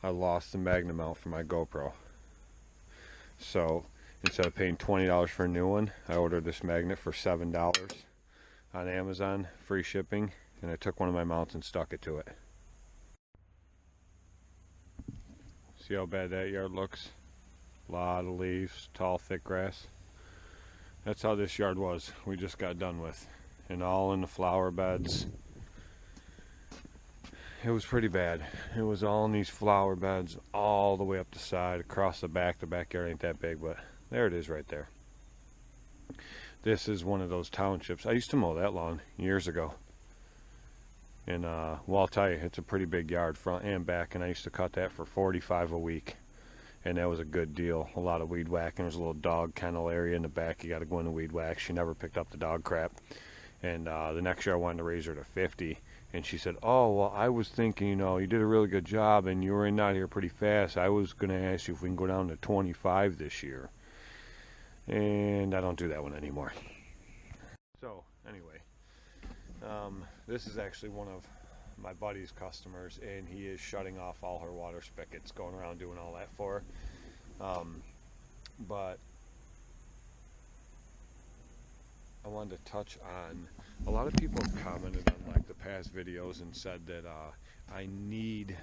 I lost the magnet mount for my GoPro. So instead of paying $20 for a new one, I ordered this magnet for $7 on Amazon, free shipping, and I took one of my mounts and stuck it to it. See how bad that yard looks? A lot of leaves, tall, thick grass. That's how this yard was. We just got done with. And all in the flower beds. It was pretty bad. It was all in these flower beds all the way up the side, across the back. The backyard ain't that big, but there it is right there. This is one of those townships. I used to mow that lawn years ago. And well, I'll tell you, it's a pretty big yard, front and back, and I used to cut that for $45 a week. And that was a good deal. A lot of weed whacking. There's a little dog kennel area in the back. You got to go in the weed whack. She never picked up the dog crap. And the next year I wanted to raise her to 50. And she said, oh, well, I was thinking, you know, you did a really good job and you were in out here pretty fast. I was going to ask you if we can go down to 25 this year. And I don't do that one anymore. So, anyway, this is actually one of my buddy's customers, and he is shutting off all her water spigots, going around doing all that for her. But I wanted to touch on, a lot of people have commented on like the past videos and said that I need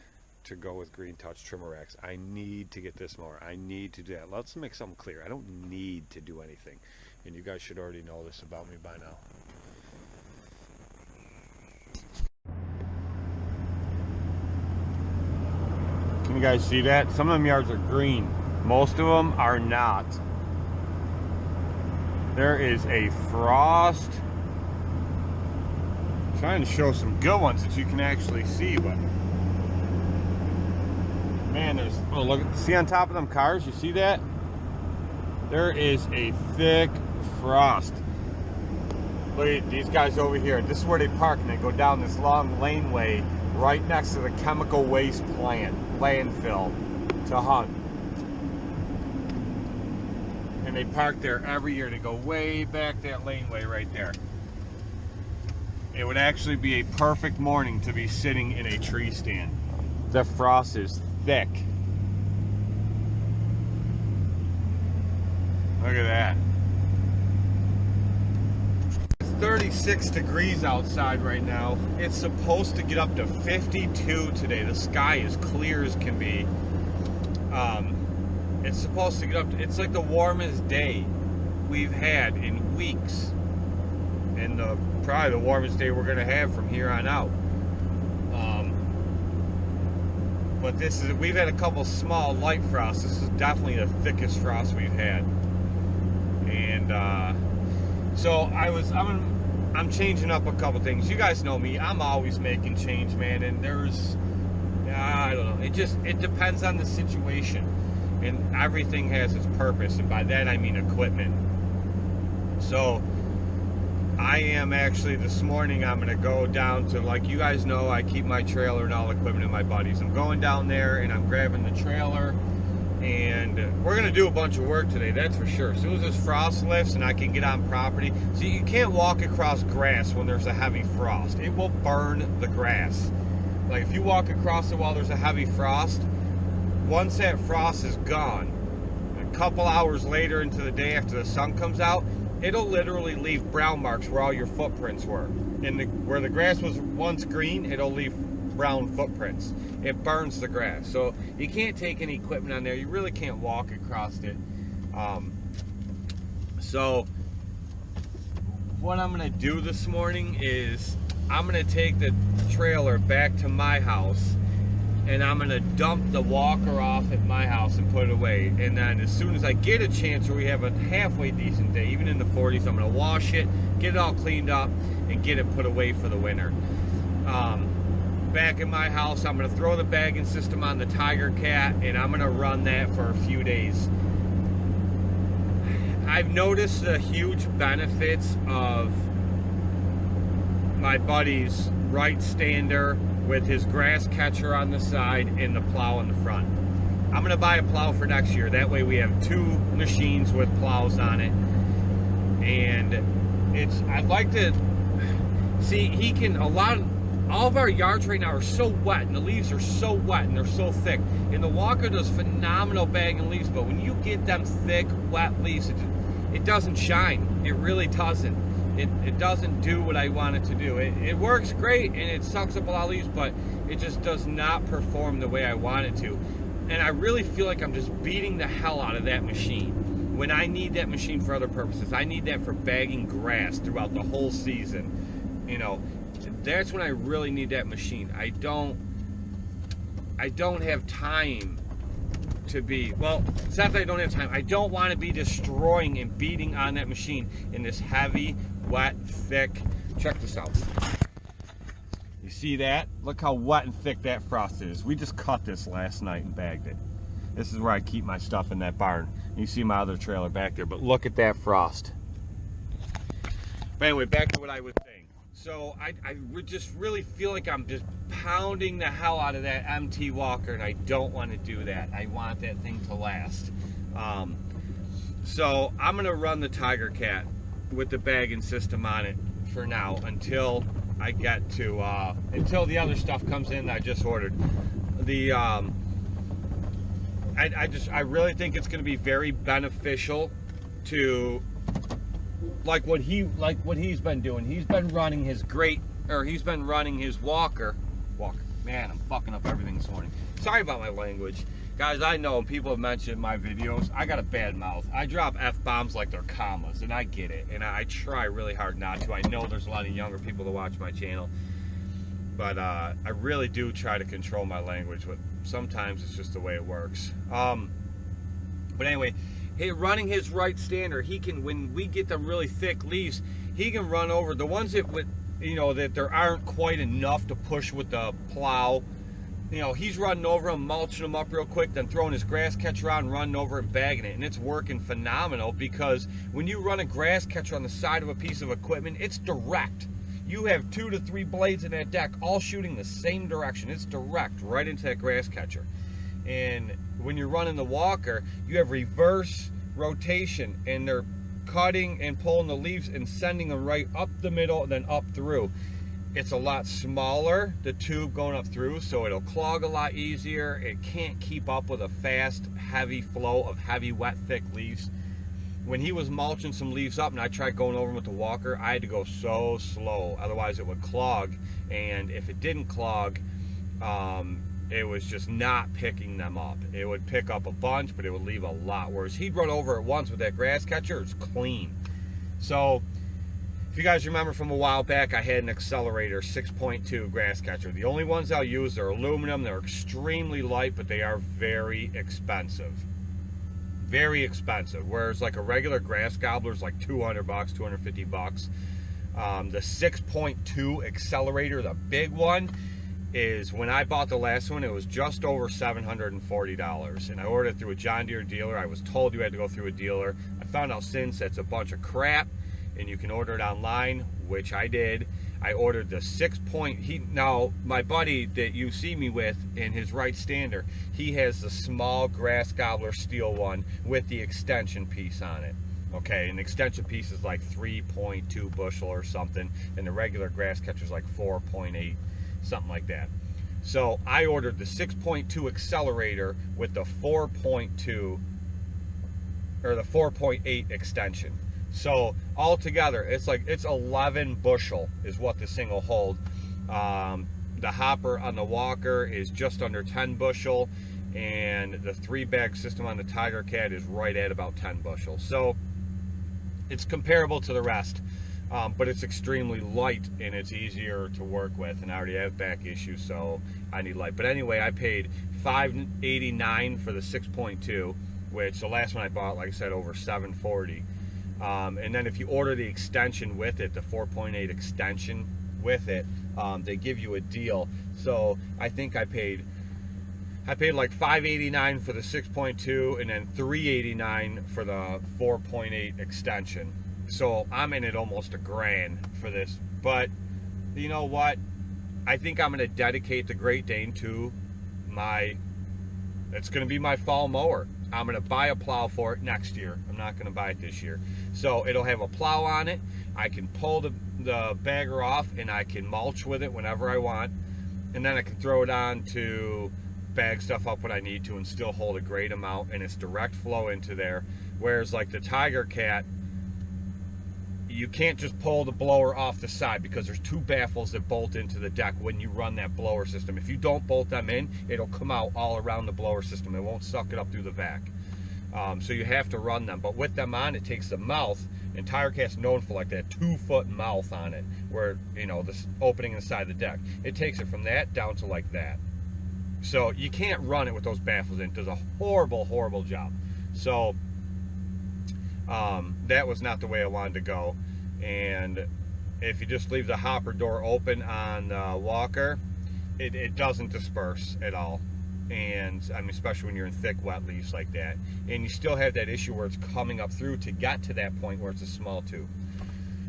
to go with Green Touch trimmer racks. I need to get this mower. I need to do that. Let's make something clear. I don't need to do anything, and you guys should already know this about me by now. Can you guys see that? Some of them yards are green. Most of them are not. There is a frost. I'm trying to show some good ones that you can actually see, but man, there's, oh look, see on top of them cars, you see that? There is a thick frost. Look at these guys over here. This is where they park, and they go down this long laneway right next to the chemical waste plant, landfill, to hunt. And they park there every year. They go way back that laneway right there. It would actually be a perfect morning to be sitting in a tree stand. The frost is thick. Look at that. It's 36 degrees outside right now. It's supposed to get up to 52 today. The sky is clear as can be. It's supposed to get up to, it's like the warmest day we've had in weeks. And probably the warmest day we're going to have from here on out. But this is, we've had a couple small light frosts. This is definitely the thickest frost we've had. And so I'm changing up a couple things. You guys know me. I'm always making change, man. And there's, I don't know. It depends on the situation. And everything has its purpose. And by that I mean equipment. So I am actually, this morning, I'm going to go down to, like you guys know, I keep my trailer and all the equipment in my buddies. I'm going down there and I'm grabbing the trailer. And we're going to do a bunch of work today, that's for sure. As soon as this frost lifts and I can get on property. See, you can't walk across grass when there's a heavy frost. It will burn the grass. Like if you walk across it while there's a heavy frost, once that frost is gone, a couple hours later into the day after the sun comes out, it'll literally leave brown marks where all your footprints were. And where the grass was once green, it'll leave brown footprints. It burns the grass. So you can't take any equipment on there. You really can't walk across it. So what I'm going to do this morning is I'm going to take the trailer back to my house, and I'm going to dump the walker off at my house and put it away. And then as soon as I get a chance where we have a halfway decent day, even in the 40s, I'm going to wash it, get it all cleaned up, and get it put away for the winter. Back in my house, I'm going to throw the bagging system on the Tiger Cat, and I'm going to run that for a few days. I've noticed the huge benefits of my buddy's right stander with his grass catcher on the side and the plow in the front. I'm going to buy a plow for next year. That way we have two machines with plows on it. And I'd like to see, he can, all of our yards right now are so wet, and the leaves are so wet, and they're so thick. And the walker does phenomenal bagging leaves, but when you get them thick, wet leaves, it doesn't shine. It really doesn't. It doesn't do what I want it to do. It works great, and it sucks up a lot of leaves, but it just does not perform the way I want it to. And I really feel like I'm just beating the hell out of that machine when I need that machine for other purposes. I need that for bagging grass throughout the whole season. You know, that's when I really need that machine. I don't have time to be, well, it's not that I don't have time. I don't want to be destroying and beating on that machine in this heavy, wet, thick. Check this out. You see that? Look how wet and thick that frost is. We just cut this last night and bagged it. This is where I keep my stuff in that barn. You see my other trailer back there, but look at that frost. But anyway, back to what I was saying. So I just really feel like I'm just pounding the hell out of that MT walker, and I don't want to do that. I want that thing to last. So I'm going to run the Tiger Cat with the bagging system on it for now until I get to, until the other stuff comes in that I just ordered. The, I really think it's going to be very beneficial to, like what he's been doing. He's been running his walker. Man, I'm fucking up everything this morning. Sorry about my language. Guys, I know people have mentioned in my videos, I got a bad mouth. I drop F-bombs like they're commas, and I get it. And I try really hard not to. I know there's a lot of younger people that watch my channel. But I really do try to control my language, but sometimes it's just the way it works. But anyway, running his right stander, he can, when we get them really thick leaves, he can run over the ones that would, you know, that there aren't quite enough to push with the plow. You know, he's running over them, mulching them up real quick, then throwing his grass catcher on, running over and bagging it. And it's working phenomenal, because when you run a grass catcher on the side of a piece of equipment, it's direct. You have 2 to 3 blades in that deck all shooting the same direction. It's direct right into that grass catcher. And when you're running the walker, you have reverse rotation, and they're cutting and pulling the leaves and sending them right up the middle and then up through. It's a lot smaller, the tube going up through, so it'll clog a lot easier. It can't keep up with a fast, heavy flow of heavy, wet, thick leaves. When he was mulching some leaves up and I tried going over them with the walker, I had to go so slow, otherwise it would clog. And if it didn't clog, it was just not picking them up. It would pick up a bunch, but it would leave a lot worse. He'd run over it once with that grass catcher, it's clean. So, if you guys remember from a while back, I had an Accelerator 6.2 grass catcher. The only ones I'll use are aluminum. They're extremely light, but they are very expensive. Very expensive. Whereas like a regular grass gobbler is like $200, $250. The 6.2 Accelerator, the big one, is, when I bought the last one, it was just over $740. And I ordered it through a John Deere dealer. I was told you had to go through a dealer. I found out since that's a bunch of crap, and you can order it online, which I did. I ordered the 6.0. Now, my buddy that you see me with in his right stander, he has the small grass gobbler steel one with the extension piece on it. Okay, and the extension piece is like 3.2 bushel or something, and the regular grass catcher is like 4.8, something like that. So I ordered the 6.2 Accelerator with the 4.2 or the 4.8 extension. So altogether, it's 11 bushel is what this thing will hold. The hopper on the walker is just under 10 bushel, and the 3-bag system on the Tiger Cat is right at about 10 bushel. So it's comparable to the rest, but it's extremely light and it's easier to work with. And I already have back issues, so I need light. But anyway, I paid $589 for the 6.2, which the last one I bought, like I said, over $740. And then if you order the extension with it, the 4.8 extension with it, they give you a deal. So I think I paid like $589 for the 6.2 and then $389 for the 4.8 extension. So I'm in it almost $1,000 for this. But you know what? I think I'm going to dedicate the Great Dane to it's going to be my fall mower. I'm going to buy a plow for it next year. I'm not going to buy it this year. So it'll have a plow on it. I can pull the bagger off and I can mulch with it whenever I want, and then I can throw it on to bag stuff up when I need to and still hold a great amount, and it's direct flow into there. Whereas like the Tiger Cat, you can't just pull the blower off the side because there's two baffles that bolt into the deck when you run that blower system. If you don't bolt them in, it'll come out all around the blower system. It won't suck it up through the vac. So you have to run them. But with them on, it takes the mouth, and Tiger Cat's known for like that 2-foot mouth on it, where, you know, this opening inside the deck. It takes it from that down to like that. So you can't run it with those baffles in. It does a horrible, horrible job. So that was not the way I wanted to go. And if you just leave the hopper door open on the walker, it doesn't disperse at all. And I mean, especially when you're in thick wet leaves like that, and you still have that issue where it's coming up through to get to that point where it's a small tube.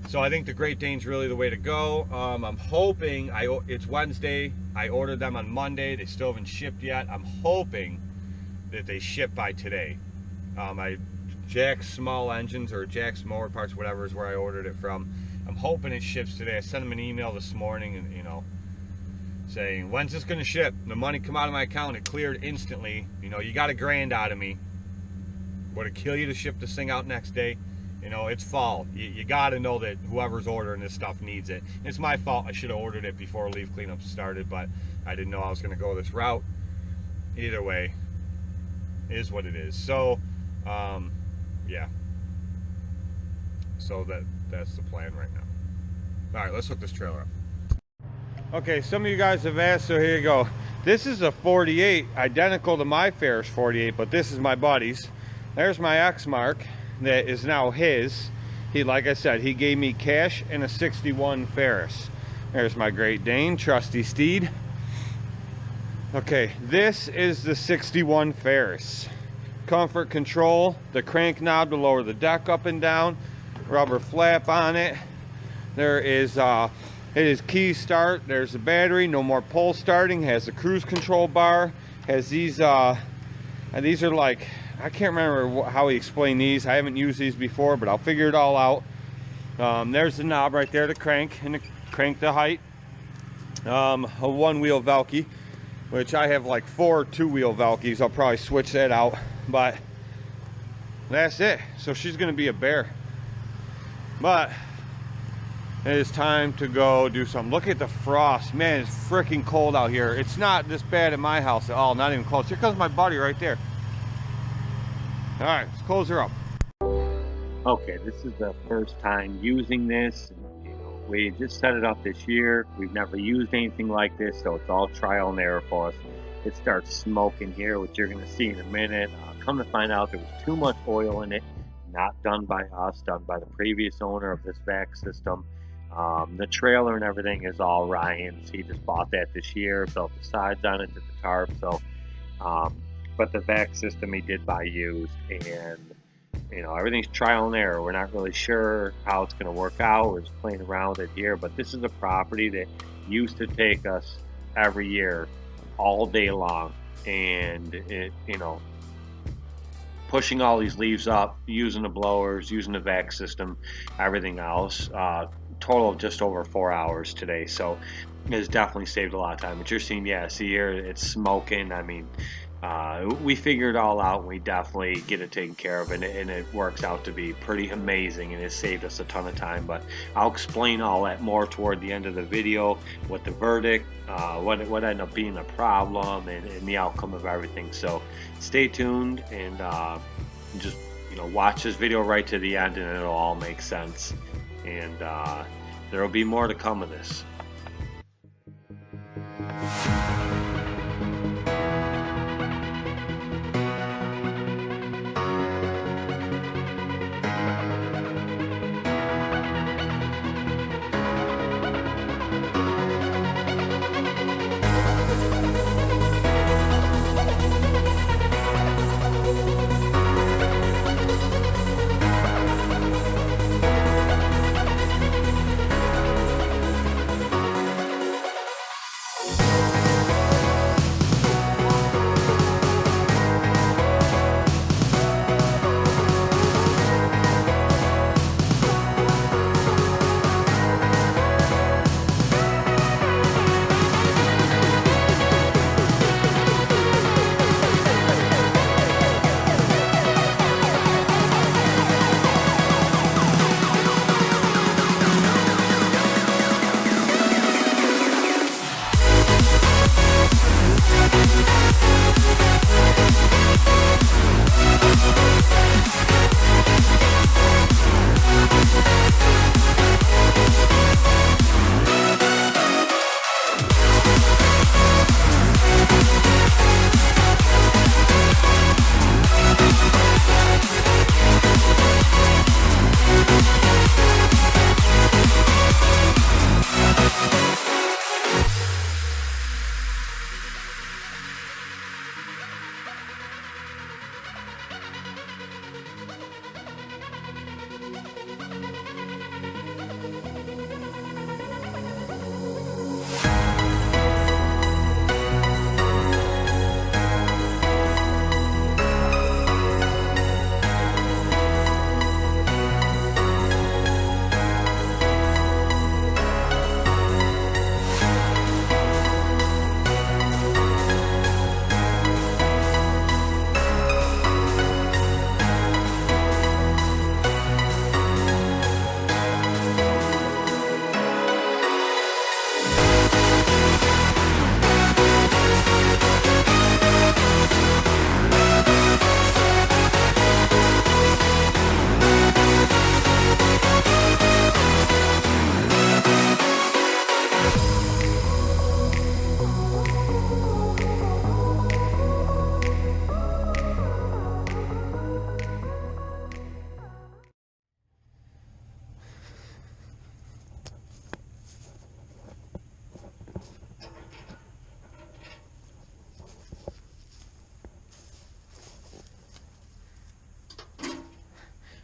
So I think the Great Dane's really the way to go. I'm hoping, it's Wednesday, I ordered them on Monday, they still haven't shipped yet. I'm hoping that they ship by today. Jack's Small Engines, or Jack's Mower Parts, whatever is where I ordered it from. I'm hoping it ships today. I sent them an email this morning, and you know, saying, when's this going to ship? The money come out of my account, it cleared instantly. You know, you got $1,000 out of me. Would it kill you to ship this thing out next day? You know, it's fall. You got to know that whoever's ordering this stuff needs it. It's my fault. I should have ordered it before leaf cleanup started, but I didn't know I was going to go this route. Either way, it is what it is. So, yeah. So that's the plan right now. All right, let's hook this trailer up. Okay, some of you guys have asked, so here you go. This is a 48, identical to my Ferris 48, but this is my buddy's. There's my X mark that is now his. He, like I said, he gave me cash and a 61 Ferris. There's my Great Dane, trusty steed. Okay, this is the 61 Ferris. Comfort control, the crank knob to lower the deck up and down, rubber flap on it. There is it is key start. There's a battery, no more pull starting. Has a cruise control bar. Has these and these are like, I can't remember how he explained these. I haven't used these before, but I'll figure it all out. There's the knob right there to crank, and to crank the height. A one-wheel Velke, which I have like 4 2-wheel Velkes. I'll probably switch that out, but that's it. So she's gonna be a bear. But it is time to go do something. Look at the frost. Man, it's freaking cold out here. It's not this bad at my house at all, not even close. Here comes my buddy right there. All right, let's close her up. Okay, this is the first time using this. You know, we just set it up this year. We've never used anything like this, so it's all trial and error for us. It starts smoking here, which you're gonna see in a minute. Come to find out, there was too much oil in it. Not done by us, done by the previous owner of this vac system. The trailer and everything is all Ryan's. He just bought that this year, built the sides on it, did the tarp. So, but the vac system he did buy used, and you know, everything's trial and error. We're not really sure how it's going to work out. We're just playing around with it here. But this is a property that used to take us every year, all day long, and it, you know, pushing all these leaves up, using the blowers, using the vac system, everything else. Total of just over 4 hours today, so it has definitely saved a lot of time. But you're seeing, yeah, see here, it's smoking. I mean, we figured it all out, and we definitely get it taken care of, and it works out to be pretty amazing, and it saved us a ton of time. But I'll explain all that more toward the end of the video, what the verdict, what ended up being the problem, and the outcome of everything. So stay tuned, and just, you know, watch this video right to the end, and it'll all make sense. And there will be more to come of this.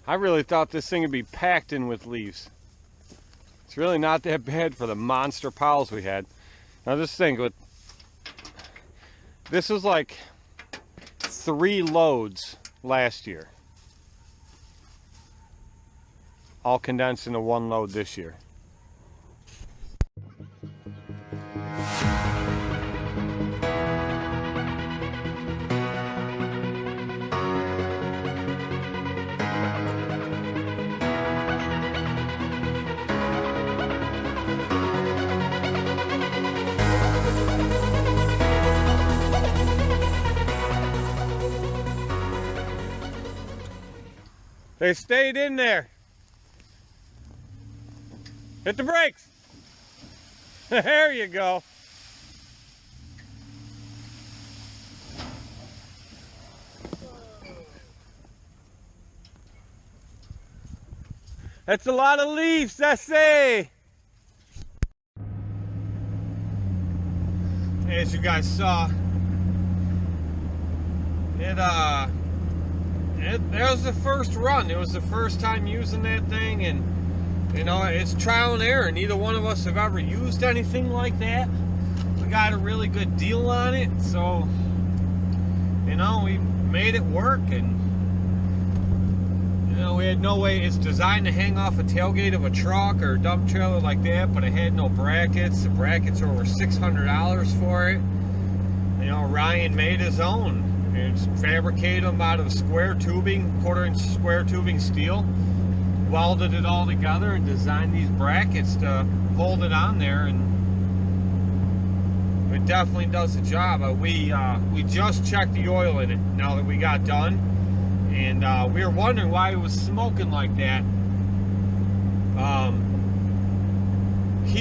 I really thought this thing would be packed in with leaves. It's really not that bad for the monster piles we had. Now just think, this was like 3 loads last year, all condensed into 1 load this year. They stayed in there. Hit the brakes. There you go. That's a lot of leaves, I say. As you guys saw, that was the first run. It was the first time using that thing, and you know, it's trial and error. Neither one of us have ever used anything like that. We got a really good deal on it, so you know, we made it work. And you know, we had no way. It's designed to hang off a tailgate of a truck or a dump trailer like that, but it had no brackets. The brackets are over $600 for it. You know, Ryan made his own. It's fabricated them out of square tubing, 1/4-inch square tubing steel. Welded it all together and designed these brackets to hold it on there, and it definitely does the job. We just checked the oil in it now that we got done, and we were wondering why it was smoking like that.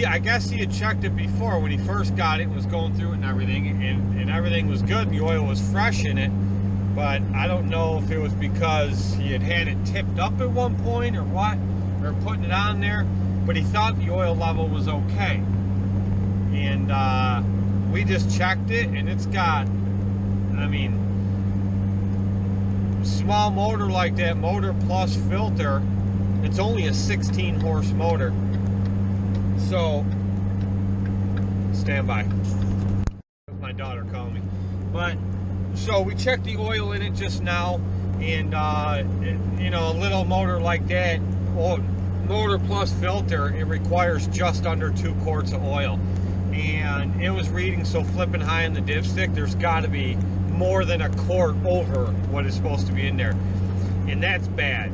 I guess he had checked it before when he first got it, was going through it and everything, and everything was good, and the oil was fresh in it. But I don't know if it was because he had it tipped up at one point or what, or putting it on there, but he thought the oil level was okay. And we just checked it, and it's got, I mean, small motor like that, motor plus filter, it's only a 16 horse motor. So, stand by. My daughter calling me. But, so we checked the oil in it just now, and you know, a little motor like that, motor plus filter, it requires just under 2 quarts of oil. And it was reading so flipping high on the dipstick, there's got to be more than a quart over what is supposed to be in there. And that's bad.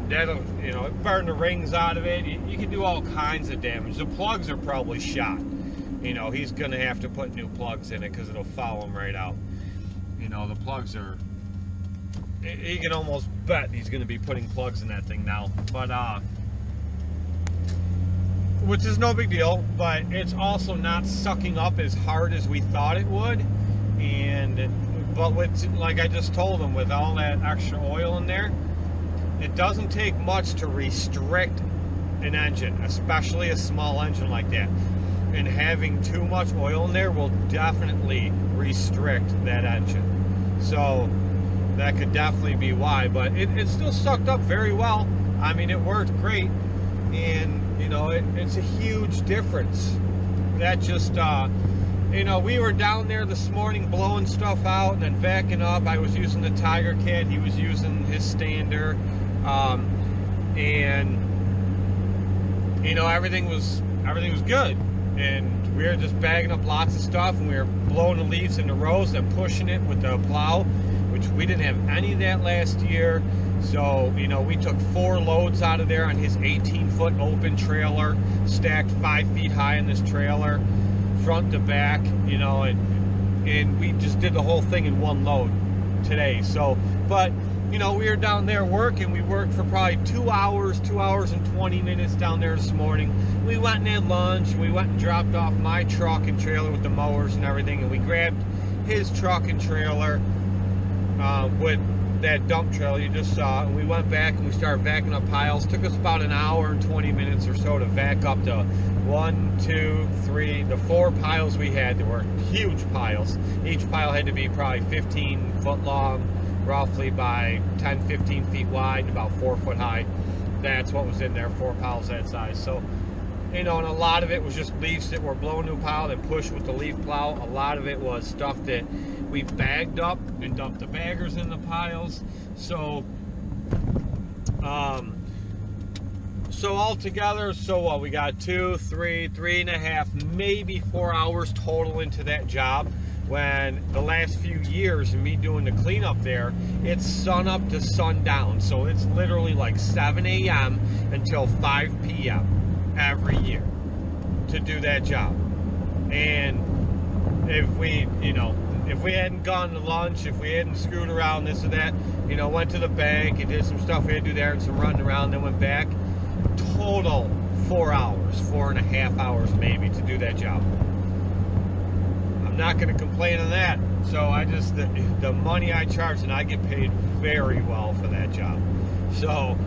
That'll, you know, burn the rings out of it. You can do all kinds of damage. The plugs are probably shot. You know, he's going to have to put new plugs in it because it'll foul them right out. You know, the plugs are, you can almost bet he's going to be putting plugs in that thing now. But, which is no big deal, but it's also not sucking up as hard as we thought it would. But with, like I just told him, with all that extra oil in there, it doesn't take much to restrict an engine, especially a small engine like that. And having too much oil in there will definitely restrict that engine. So that could definitely be why, but it still sucked up very well. I mean, it worked great, and you know, it's a huge difference. That just, you know, we were down there this morning blowing stuff out and then backing up. I was using the Tiger Cat, he was using his Stander, and you know, everything was good. And we were just bagging up lots of stuff, and we were blowing the leaves into rows and pushing it with the plow, which we didn't have any of that last year. So, you know, we took 4 loads out of there on his 18-foot open trailer, stacked 5 feet high in this trailer, front to back, you know, and we just did the whole thing in 1 load today. So, but, you know, we were down there working. We worked for probably 2 hours and 20 minutes down there this morning. We went and had lunch. We went and dropped off my truck and trailer with the mowers and everything, and we grabbed his truck and trailer with that dump trailer you just saw, and we went back and we started vacuuming up piles. Took us about an hour and 20 minutes or so to vac up to 1, 2, 3, the 4 piles we had. There were huge piles. Each pile had to be probably 15 foot long, roughly by 10, 15 feet wide and about 4 foot high. That's what was in there, 4 piles that size. So, you know, and a lot of it was just leaves that were blown to a pile and pushed with the leaf plow. A lot of it was stuff that we bagged up and dumped the baggers in the piles. So, altogether, so what, we got 2, 3, 3.5, maybe 4 hours total into that job. When the last few years of me doing the cleanup there, it's sun up to sundown. So it's literally like 7 a.m. until 5 p.m. every year to do that job. And if we, you know, if we hadn't gone to lunch, if we hadn't screwed around this or that, you know, went to the bank and did some stuff we had to do there and some running around, then went back, total 4 hours, 4.5 hours maybe to do that job. Not going to complain on that. So I just, the money I charge, and I get paid very well for that job. So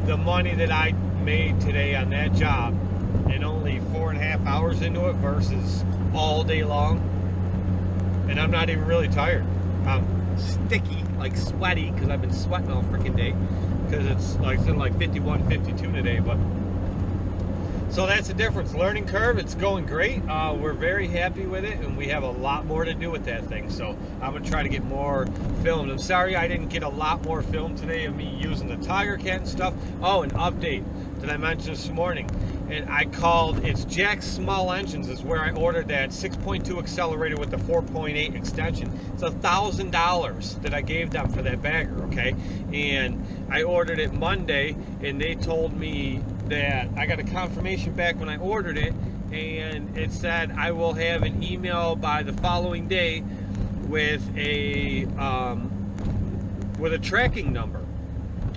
the money that I made today on that job, and only 4.5 hours into it versus all day long, and I'm not even really tired. I'm sticky, like sweaty, because I've been sweating all freaking day, because it's like 51, 52 today, but so that's the difference. Learning curve, it's going great. We're very happy with it, and we have a lot more to do with that thing. So I'm going to try to get more filmed. I'm sorry I didn't get a lot more film today of me using the Tiger Cat and stuff. Oh, an update that I mentioned this morning. And I called, it's Jack's Small Engines is where I ordered that 6.2 accelerator with the 4.8 extension. It's $1,000 that I gave them for that bagger, okay? And I ordered it Monday, and they told me that I got a confirmation back when I ordered it, and it said I will have an email by the following day with a tracking number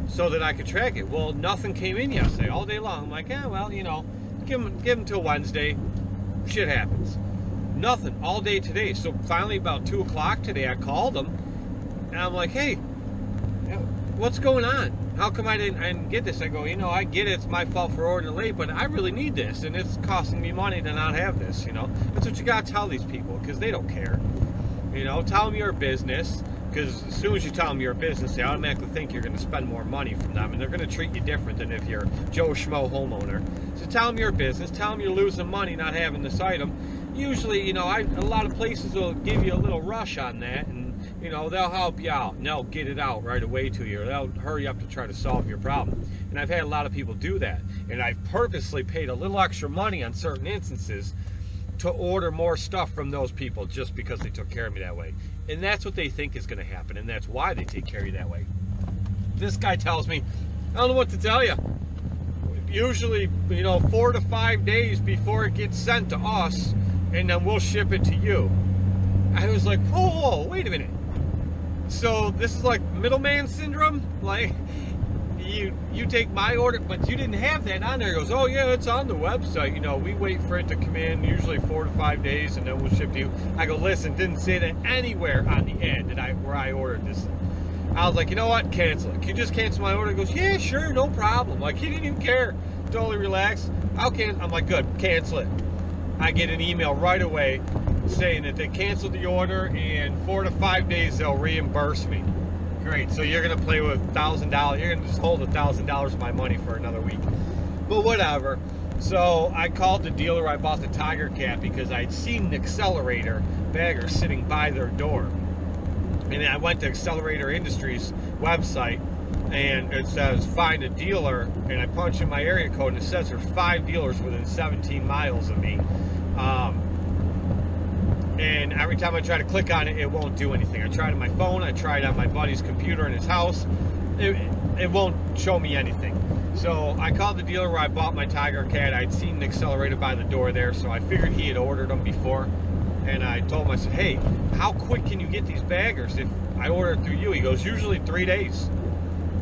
so that I could track it. Well, nothing came in yesterday, all day long. I'm like, yeah, well, you know, give them till Wednesday. Shit happens. Nothing all day today. So finally, about 2 o'clock today, I called them, and I'm like, hey, what's going on? How come I didn't get this? I go, you know, I get it. It's my fault for ordering late, but I really need this, and it's costing me money to not have this, you know? That's what you got to tell these people, because they don't care. You know, tell them you're a business, because as soon as you tell them you're a business, they automatically think you're going to spend more money from them, and they're going to treat you different than if you're Joe Schmo homeowner. So tell them you're a business. Tell them you're losing money not having this item. Usually, you know, a lot of places will give you a little rush on that, and you know, they'll help you out and they'll get it out right away to you, or they'll hurry up to try to solve your problem. And I've had a lot of people do that, and I've purposely paid a little extra money on certain instances to order more stuff from those people just because they took care of me that way. And that's what they think is going to happen, and that's why they take care of you that way. This guy tells me, I don't know what to tell you. Usually, you know, 4 to 5 days before it gets sent to us, and then we'll ship it to you. I was like, whoa, wait a minute. So this is like middleman syndrome? Like, you take my order, but you didn't have that on there. He goes, oh yeah, it's on the website. You know, we wait for it to come in, usually 4 to 5 days, and then we'll ship to you. I go, listen, didn't say that anywhere on the ad that where I ordered this thing. I was like, you know what, cancel it. Can you just cancel my order? He goes, yeah, sure, no problem. Like, he didn't even care. Totally relaxed. I'm like, good, cancel it. I get an email right away saying that they canceled the order, and 4 to 5 days they'll reimburse me. Great. So you're gonna play with $1,000. You're gonna just hold $1,000 of my money for another week. But whatever. So I called the dealer I bought the Tiger Cat because I'd seen the accelerator bagger sitting by their door, and I went to Accelerator Industries website, and it says find a dealer, and I punch in my area code, and it says there's 5 dealers within 17 miles of me. And every time I try to click on it, it won't do anything. I tried on my phone, I tried on my buddy's computer in his house. It won't show me anything. So I called the dealer where I bought my Tiger Cat. I'd seen the accelerator by the door there, so I figured he had ordered them before. And I told him, I said, hey, how quick can you get these baggers if I order it through you? He goes, usually 3 days.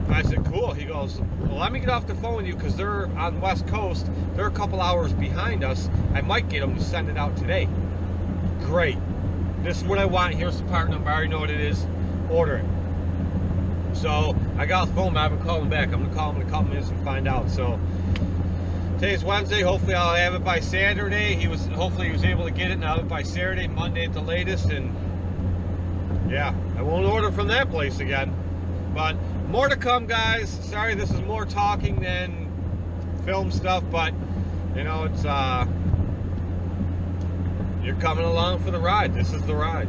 I said, cool. He goes, well, let me get off the phone with you because they're on the West Coast. They're a couple hours behind us. I might get them to send it out today. Great. This is what I want. Here's the part number. I already know what it is. Order it. So I got off the phone. I haven't called him back. I'm going to call him in a couple minutes and find out. So today's Wednesday. Hopefully I'll have it by Saturday. Hopefully he was able to get it and I'll have it by Saturday, Monday at the latest. And Yeah, I won't order from that place again. But more to come, guys. Sorry, this is more talking than film stuff, but you know, it's you're coming along for the ride. This is the ride.